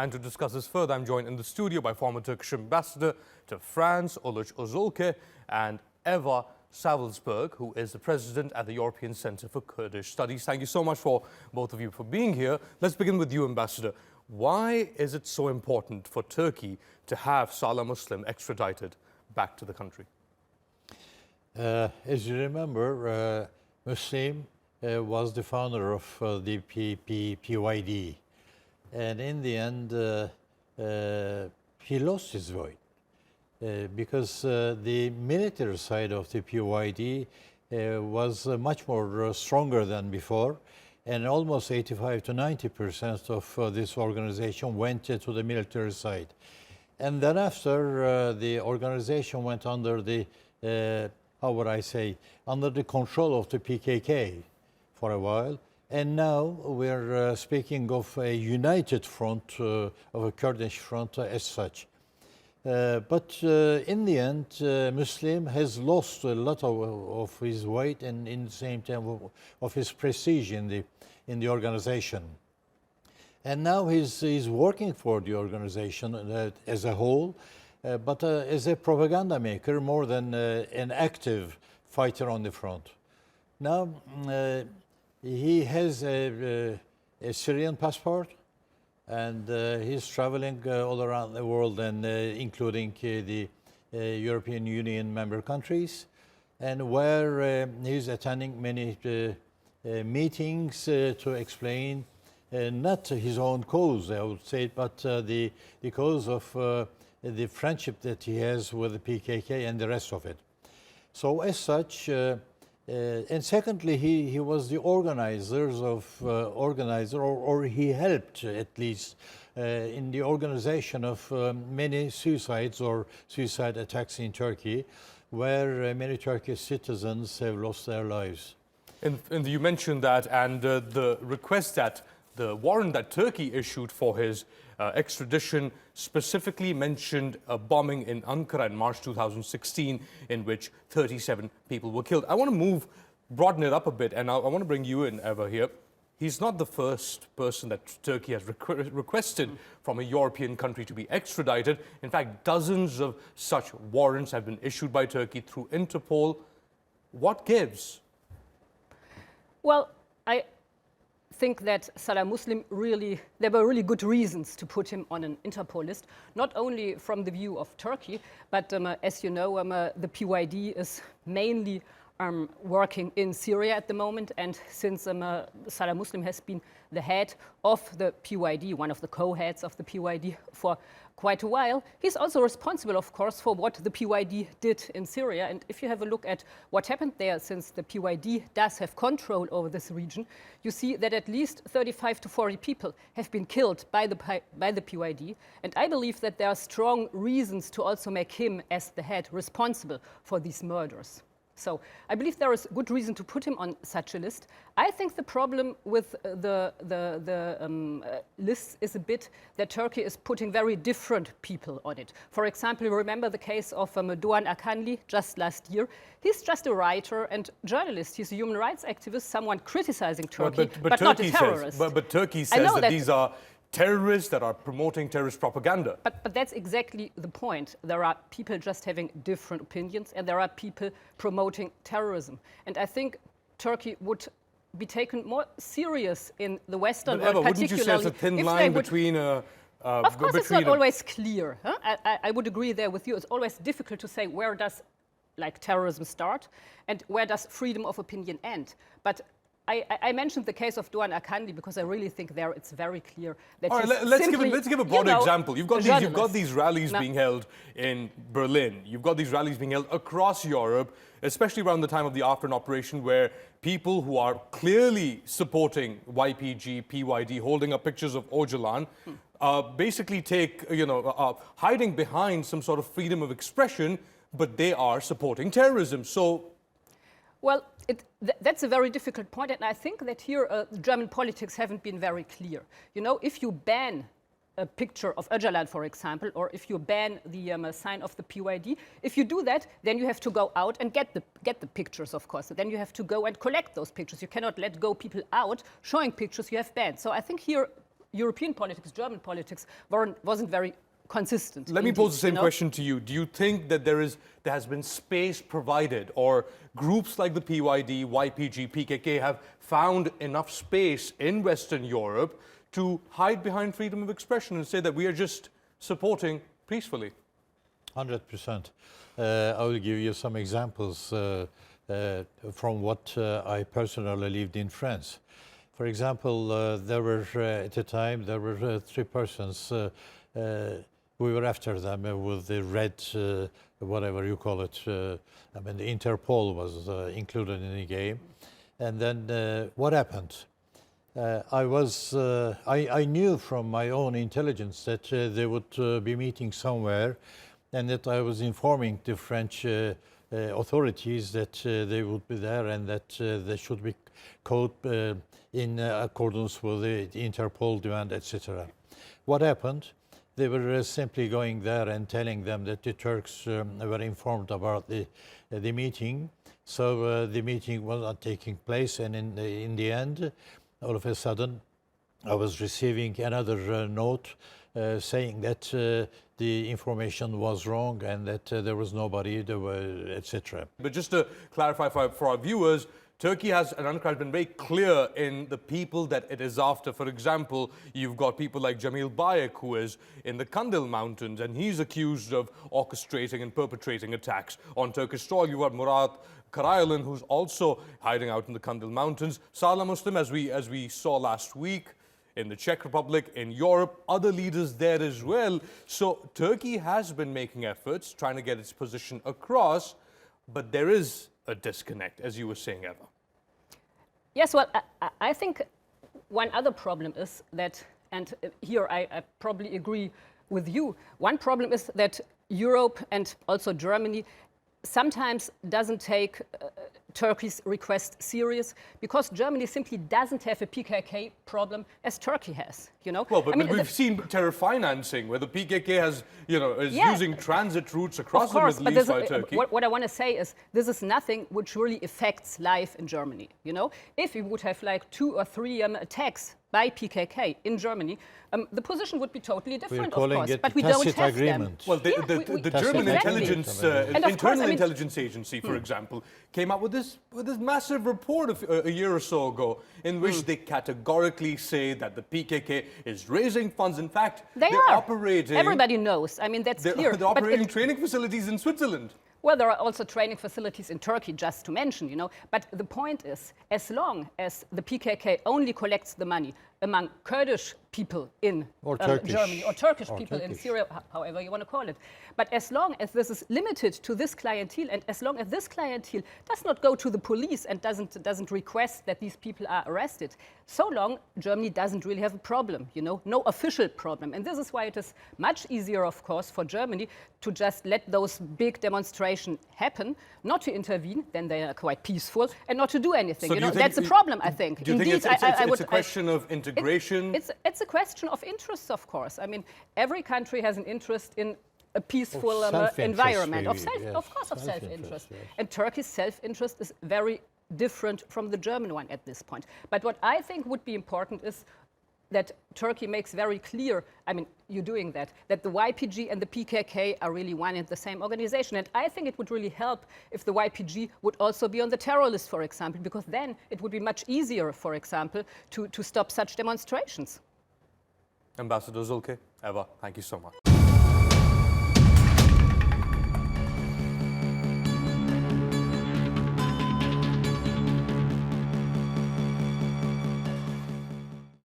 And to discuss this further, I'm joined in the studio by former Turkish ambassador to France, Uluc Ozulke, and Eva Savelsberg, who is the president at the European Center for Kurdish Studies. Thank you so much for both of you for being here. Let's begin with you, Ambassador. Why is it so important for Turkey to have Salih Muslum extradited back to the country? As you remember, Muslim was the founder of the PYD. And in the end, he lost his vote because the military side of the PYD was much more stronger than before. And almost 85 to 90% of this organization went to the military side. And then after the organization went under the, how would I say, under the control of the PKK for a while. And now we're speaking of a united front, of a Kurdish front as such. But in the end, Muslim has lost a lot of his weight and in the same time of his prestige in the organization. And now he's working for the organization as a whole, but as a propaganda maker more than an active fighter on the front. Now, he has a Syrian passport, and he's traveling all around the world, and including the European Union member countries, and where he's attending many meetings to explain not his own cause, I would say, but the cause of the friendship that he has with the PKK and the rest of it. So as such, and secondly, he was the organizers of or he helped at least in the organization of many suicides or suicide attacks in Turkey, where many Turkish citizens have lost their lives. And you mentioned that, and the request that the warrant that Turkey issued for his extradition specifically mentioned a bombing in Ankara in March 2016 in which 37 people were killed. I want to broaden it up a bit, and I want to bring you in, Eva, here. He's not the first person that Turkey has requested from a European country to be extradited. In fact, dozens of such warrants have been issued by Turkey through Interpol. What gives? Well, I think that Salih Muslum there were really good reasons to put him on an Interpol list, not only from the view of Turkey, but as you know, the PYD is mainly working in Syria at the moment, and since Salih Muslum has been the head of the PYD, one of the co-heads of the PYD for quite a while, he's also responsible, of course, for what the PYD did in Syria. And if you have a look at what happened there, since the PYD does have control over this region, you see that at least 35 to 40 people have been killed by the PYD. And I believe that there are strong reasons to also make him, as the head, responsible for these murders. So I believe there is good reason to put him on such a list. I think the problem with the list is a bit that Turkey is putting very different people on it. For example, remember the case of Doğan Akanli just last year. He's just a writer and journalist. He's a human rights activist, someone criticizing Turkey, but not a terrorist. But Turkey says that these are terrorists that are promoting terrorist propaganda. But that's exactly the point. There are people just having different opinions, and there are people promoting terrorism. And I think Turkey would be taken more serious in the Western world, particularly. Wouldn't you say it's a thin line between Of course, it's not always clear. Huh? I would agree there with you. It's always difficult to say where does terrorism start and where does freedom of opinion end. But I mentioned the case of Doğan Akanli because I really think there it's very clear that let's give a broad example. You've got these rallies being held in Berlin. You've got these rallies being held across Europe, especially around the time of the Afrin operation, where people who are clearly supporting YPG, PYD, holding up pictures of Öcalan, basically hiding behind some sort of freedom of expression, but they are supporting terrorism. So, well, that's a very difficult point, and I think that here German politics haven't been very clear. You know, if you ban a picture of Öcalan, for example, or if you ban the sign of the PYD, if you do that, then you have to go out and get the pictures, of course. Then you have to go and collect those pictures. You cannot let go people out showing pictures you have banned. So I think here European politics, German politics, wasn't very consistent. Let me pose the same you know? question to you. Do you think that there has been space provided, or groups like the PYD, YPG, PKK have found enough space in Western Europe to hide behind freedom of expression and say that we are just supporting peacefully? 100%. I will give you some examples from what I personally lived in France. For example, there were at the time there were 3 persons. We were after them with the red, whatever you call it. I mean, the Interpol was included in the game. And then what happened? I knew from my own intelligence that they would be meeting somewhere, and that I was informing the French authorities that they would be there and that they should be caught in accordance with the Interpol demand, etc. What happened? They were simply going there and telling them that the Turks were informed about the meeting. So the meeting was not taking place, and in the end, all of a sudden, I was receiving another note saying that the information was wrong and that there was nobody, etc. But just to clarify for our viewers, Turkey has, and Ankara has been very clear in the people that it is after. For example, you've got people like Jamil Bayek, who is in the Kandil Mountains, and he's accused of orchestrating and perpetrating attacks on Turkish soil. You've got Murat Karayalan, who's also hiding out in the Kandil Mountains. Salih Muslum, as we saw last week, in the Czech Republic, in Europe, other leaders there as well. So Turkey has been making efforts, trying to get its position across, but there is a disconnect, as you were saying, Eva. Yes, well, I think one other problem is that, and here I probably agree with you, one problem is that Europe and also Germany sometimes doesn't take Turkey's request serious, because Germany simply doesn't have a PKK problem as Turkey has, you know? Well, but we've seen terror financing, where the PKK has, is using transit routes across the Middle East by Turkey. What I want to say is, this is nothing which really affects life in Germany, you know? If we would have like 2 or 3 attacks by PKK in Germany, the position would be totally different, of course, but we don't have them. Well, the German intelligence, internal intelligence agency, for example, came out with this massive report a year or so ago, in which they categorically say that the PKK is raising funds. In fact, they're operating. Everybody knows. I mean, that's clear. They're operating training facilities in Switzerland. Well, there are also training facilities in Turkey, just to mention, you know. But the point is, as long as the PKK only collects the money among Kurdish people in Germany, or Turkish people in Syria, however you want to call it. But as long as this is limited to this clientele, and as long as this clientele does not go to the police and doesn't request that these people are arrested, so long Germany doesn't really have a problem, you know, no official problem. And this is why it is much easier, of course, for Germany to just let those big demonstrations happen, not to intervene, then they are quite peaceful, and not to do anything. So you know, that's a problem, I think. Do you think it's a question of integration? It's a question of interests, of course. I mean, every country has an interest in a peaceful environment, of self-interest. Yes. And Turkey's self-interest is very different from the German one at this point. But what I think would be important is that Turkey makes very clear, I mean, you're doing that the YPG and the PKK are really one and the same organization. And I think it would really help if the YPG would also be on the terror list, for example, because then it would be much easier, for example, to stop such demonstrations. Ambassador Ozulke, Eva, thank you so much.